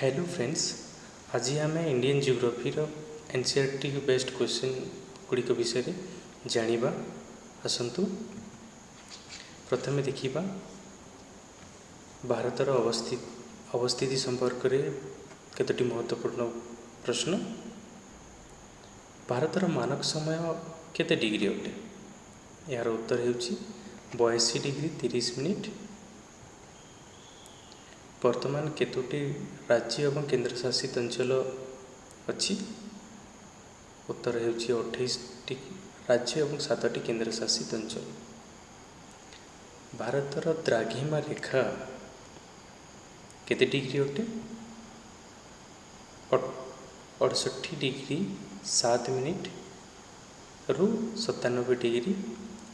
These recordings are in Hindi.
हेलो फ्रेंड्स, आज आम Indian geography NCERT based question गुड़िक विषय जानिबा। आसंतु प्रथमे देखिबा भारतर अवस्थिति संपर्क में केतोटी महत्वपूर्ण प्रश्न। भारतर मानक समय केते डिग्री अटे? यार उत्तर हेउची 82 डिग्री 30 मिनिट। वर्तमान केतोटी राज्य एवं केन्द्रशासित अंचल अच्छी? उत्तर हेउची 28 राज्य एवं 7टी केन्द्रशासित अंचल। भारतर द्राघिमा रेखा केते डिग्री अटे? 68 डिग्री 7 मिनिट रु 97 डिग्री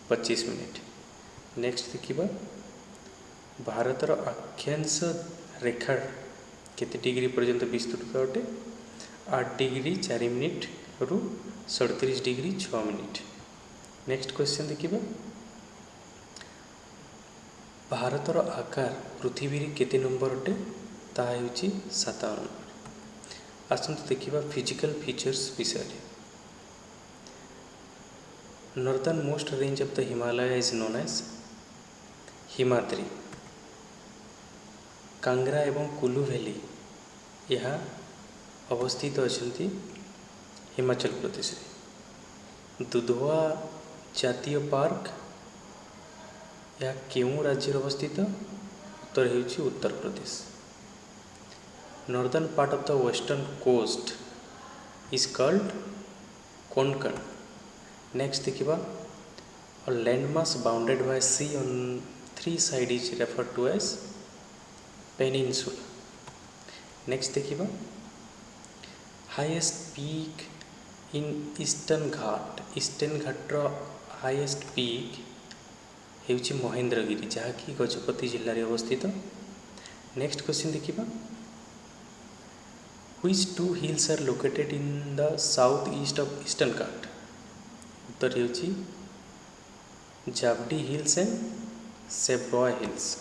25 मिनिट। नेक्स्ट देखिबा भारतर अक्षांश रेखा केते डिग्री पर्यंत विस्तृत अटे? 8 डिग्री 4 मिनिट रु 37 डिग्री 6 मिनिट। नेक्स्ट क्वेश्चन देखिबा भारतर आकार पृथ्वी केते नंबर अटे? ताहा हेउची 7 नंबर। आसंतु देखिबा फिजिकल फीचर्स विषय। Northern most range of the Himalaya is known as Himadri. Kangra एवं कुल्लू वैली यह अवस्थित अछंती हिमाचल प्रदेश। दुधवा जातीय पार्क यह केउं राज्य अवस्थित? उत्तर हेउची Uttar Pradesh. Northern part of the western coast is called Konkan. Next देखिबा a landmass bounded by sea on 3 sides is referred to as peninsula. Next देखिबा highest peak in eastern Ghat. Eastern घाटर हाईएस्ट पीक हेउची महेंद्रगिरी जहाँकि गजपति जिले में अवस्थित। नेक्स्ट क्वेश्चन देखिबा which two hills are located in the south east of eastern Ghat? उत्तर हेउची Javadi hills and Shevaroy hills.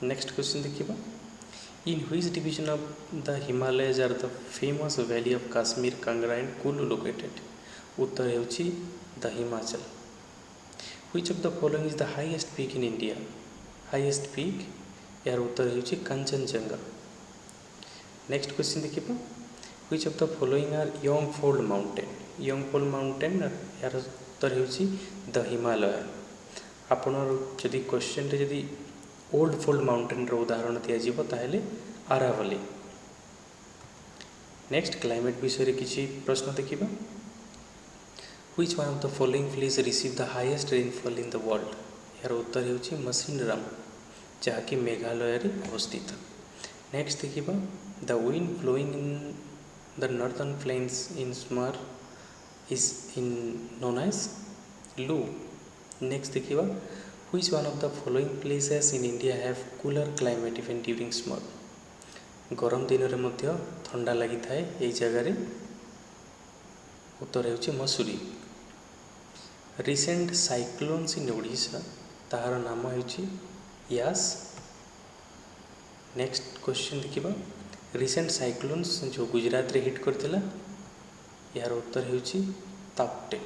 Next question देखिबा in which division of the Himalayas are the famous valley of Kashmir Kangra and Kullu located? उत्तर हेउची the Himachal. Which of the following is the highest peak in India? Highest peak यार उत्तर हेउची कंचनजंगा। नेक्स्ट क्वेश्चन देखिबा which of the following are young fold mountain? Young fold mountain यार उत्तर हेउची द हिमालय। आपण जदि क्वेश्चन रे जदि ओल्ड फोल्ड माउंटेन रो उदाहरण दिया जीवो ताहेले आरावली। नेक्स्ट क्लाइमेट विषय किसी प्रश्न देखिबा which one of the following place receive the highest rainfall in the world? यार उत्तर हेउची मसिनराम जहाँकि मेघालय रे अवस्थित। नेक्स्ट देखिबा the wind blowing in the northern plains in summer is in known as loo. Next देखिबा which one of the following places in India have cooler climate even during summer? गरम दिन में मध्य ठंडा लगी थाए यही जगह रे। उत्तर हेउची मसूरी। रिसेंट साइक्लोन्स इन ओडिशा ताहार नाम हेउची यास। नेक्स्ट क्वेश्चन देखिबा रिसेंट साइक्लोन्स जो गुजरात रे हिट करथिला यार उत्तर हेउची ताप्टे।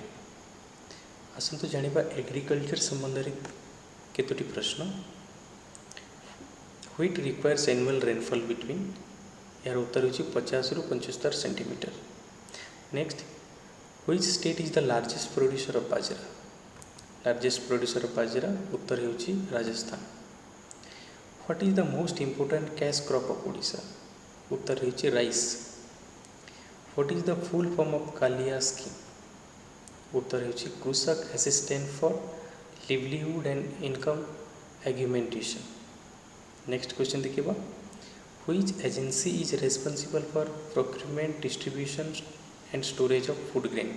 आसंतु जानिबा एग्रीकल्चर संबंध रे केतोटी प्रश्न। Wheat requires annual rainfall between? यार उत्तर हेउची 50 रु 75 centimetre. Next which state is the largest producer of bajra? Largest producer of bajra उत्तर हेउची Rajasthan. What is the most important cash crop of Odisha? उत्तर हेउची rice. What is the full form of KALIA scheme? उत्तर हेउची Krushak assistant for livelihood and income augmentation. Next question देखिबा which agency is responsible for procurement distribution and storage of food grain?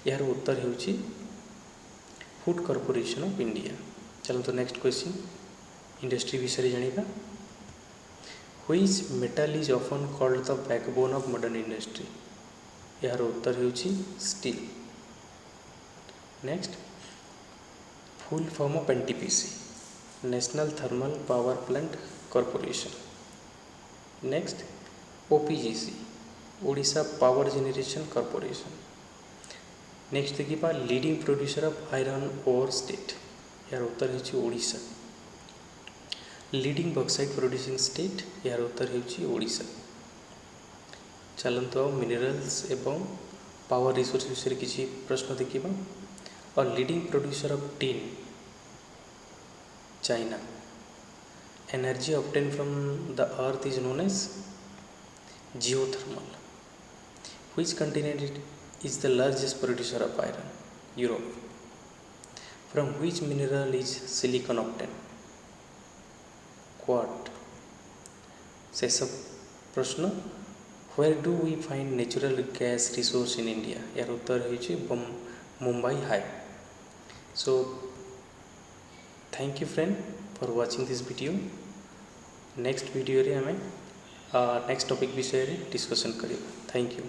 यार उत्तर हेउची फूड कॉर्पोरेशन ऑफ इंडिया। चलते नेक्स्ट क्वेश्चन इंडस्ट्री विषय जानिबा which metal is often called the backbone of modern industry? यार उत्तर हेउची steel. Next full form of NTPC national thermal power plant corporation. Next OPGC Odisha power generation corporation. Next देखा leading producer of iron ore state, यार उत्तर हो Odisha. Leading bauxite producing state, यार उत्तर हो ओडिशा। चलते आओ मिनरल्स एवं पावर रिसोर्स विषय किसी प्रश्न देखा। और leading producer of tin, China. Energy obtained from the earth is known as geothermal. Which continent is the largest producer of iron? Europe. From which mineral is silicon obtained? Quartz. शेष प्रश्न, where do we find natural gas resource in India? यार उत्तर है Mumbai high. So thank you friend for watching this video। Next video रे हमें नेक्स्ट टॉपिक विषय डिस्कशन करिए। Thank you.